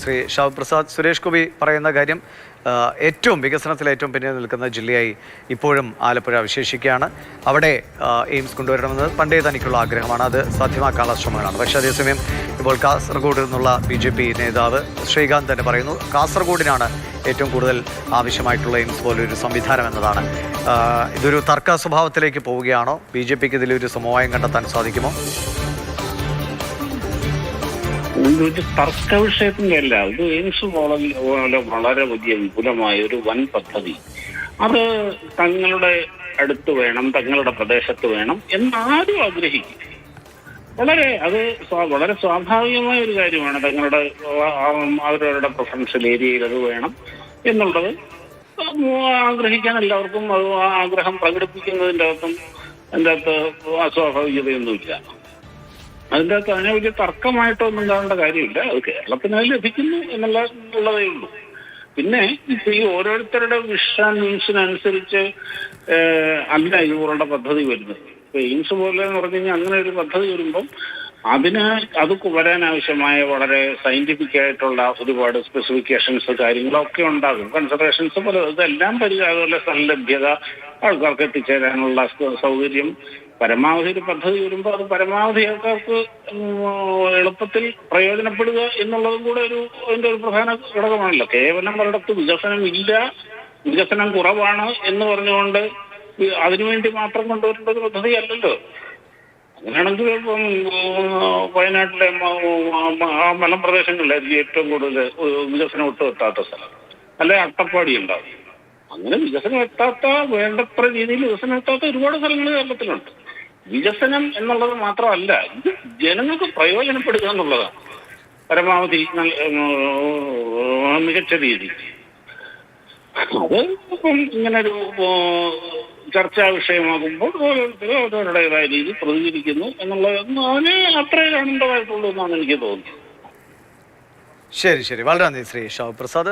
ശ്രീ ഷാവ് പ്രസാദ്, സുരേഷ് ഗോപി പറയുന്ന കാര്യം ഏറ്റവും വികസനത്തിൽ ഏറ്റവും പിന്നിൽ നിൽക്കുന്ന ജില്ലയായി ഇപ്പോഴും ആലപ്പുഴ വിശേഷിക്കുകയാണ്. അവിടെ എയിംസ് കൊണ്ടുവരണമെന്നത് പണ്ടേ തനിക്കുള്ള ആഗ്രഹമാണ്. അത് സാധ്യമാക്കാനുള്ള ശ്രമങ്ങളാണ്. പക്ഷേ അതേസമയം ഇപ്പോൾ കാസർഗോഡ് നിന്നുള്ള BJP നേതാവ് ശ്രീകാന്ത് തന്നെ പറയുന്നു, കാസർഗോഡിനാണ് ഏറ്റവും കൂടുതൽ ആവശ്യമായിട്ടുള്ള എയിംസ് പോലൊരു സംവിധാനം എന്നതാണ്. ഇതൊരു തർക്ക സ്വഭാവത്തിലേക്ക് പോവുകയാണോ? BJPക്ക് ഇതിലൊരു സമവായം കണ്ടെത്താൻ സാധിക്കുമോ? ഒരു തർക്ക വിഷയത്തിന്റെ അല്ല, ഇത് എയിംസ് പോലെ വളരെ വലിയ വിപുലമായ ഒരു വൻ പദ്ധതി. അത് തങ്ങളുടെ അടുത്ത് വേണം, തങ്ങളുടെ പ്രദേശത്ത് വേണം എന്നാരും ആഗ്രഹിക്കും. വളരെ സ്വാഭാവികമായ ഒരു കാര്യമാണ്. അവരവരുടെ പ്രൊഫറൻഷ്യൽ ഏരിയയിൽ അത് വേണം എന്നുള്ളത് ആഗ്രഹിക്കാൻ എല്ലാവർക്കും, അത് ആ ആഗ്രഹം പ്രകടിപ്പിക്കുന്നതിൻ്റെ അകത്ത് അസ്വാഭാവികതയൊന്നുമില്ല. അതിൻ്റെ അകത്ത് അതിനെ വലിയ തർക്കമായിട്ടൊന്നും കാണേണ്ട കാര്യമില്ല. അത് കേരളത്തിന് ലഭിക്കുന്നു എന്നുള്ളതേ ഉള്ളൂ. പിന്നെ ഈ ഓരോരുത്തരുടെ വിഷ് ആൻഡ് നീഡ്സിനനുസരിച്ച് അല്ല ഇതുപോലുള്ള പദ്ധതി വരുന്നത്. ഇപ്പൊ എയിംസ് പോലെ എന്ന് പറഞ്ഞു കഴിഞ്ഞാൽ അങ്ങനെ ഒരു പദ്ധതി വരുമ്പം അത് വരാനാവശ്യമായ വളരെ സയന്റിഫിക് ആയിട്ടുള്ള ഒരുപാട് സ്പെസിഫിക്കേഷൻസ് കാര്യങ്ങളൊക്കെ ഉണ്ടാകും. കൺസിഡറേഷൻസ് പോലെ ഇതെല്ലാം അതുപോലെ സ്ഥലലഭ്യത, ആൾക്കാർക്ക് എത്തിച്ചേരാനുള്ള സൗകര്യം, പരമാവധി ഒരു പദ്ധതി വരുമ്പോൾ അത് പരമാവധി ആൾക്കാർക്ക് എളുപ്പത്തിൽ പ്രയോജനപ്പെടുക എന്നുള്ളതും കൂടെ അതിന്റെ ഒരു പ്രധാന ഘടകമാണല്ലോ. കേവലം ഒരിടത്ത് വികസനം കുറവാണ് എന്ന് പറഞ്ഞുകൊണ്ട് അതിനുവേണ്ടി മാത്രം കൊണ്ടുവരേണ്ട ഒരു പദ്ധതി അല്ലല്ലോ. അങ്ങനെയാണെങ്കിൽ ഇപ്പം വയനാട്ടിലെ ആ മലമ്പ്രദേശങ്ങളിലായിരിക്കും ഏറ്റവും കൂടുതൽ വികസനം ഒട്ടും എത്താത്ത സ്ഥലം. അല്ലെ അട്ടപ്പാടി ഉണ്ടാവും. അങ്ങനെ വികസനം എത്താത്ത, വേണ്ടത്ര രീതിയിൽ വികസനം എത്താത്ത ഒരുപാട് സ്ഥലങ്ങൾ കേരളത്തിലുണ്ട്. വികസനം എന്നുള്ളത് മാത്രമല്ല, ഇത് ജനങ്ങൾക്ക് പ്രയോജനപ്പെടുക എന്നുള്ളതാണ് പരമാവധി മികച്ച രീതി. അത് ഇപ്പം ഇങ്ങനൊരു ചർച്ചാ വിഷയമാകുമ്പോൾ ഓരോരുത്തരും അവരവരുടേതായ രീതി പ്രതികരിക്കുന്നു എന്നുള്ളത് അതിനെ അത്രേ കാണേണ്ടതായിട്ടുള്ളൂ എന്നാണ് എനിക്ക് തോന്നുന്നത്. ശരി, വളരെ നന്ദി ശ്രീ ഷാവ് പ്രസാദ്.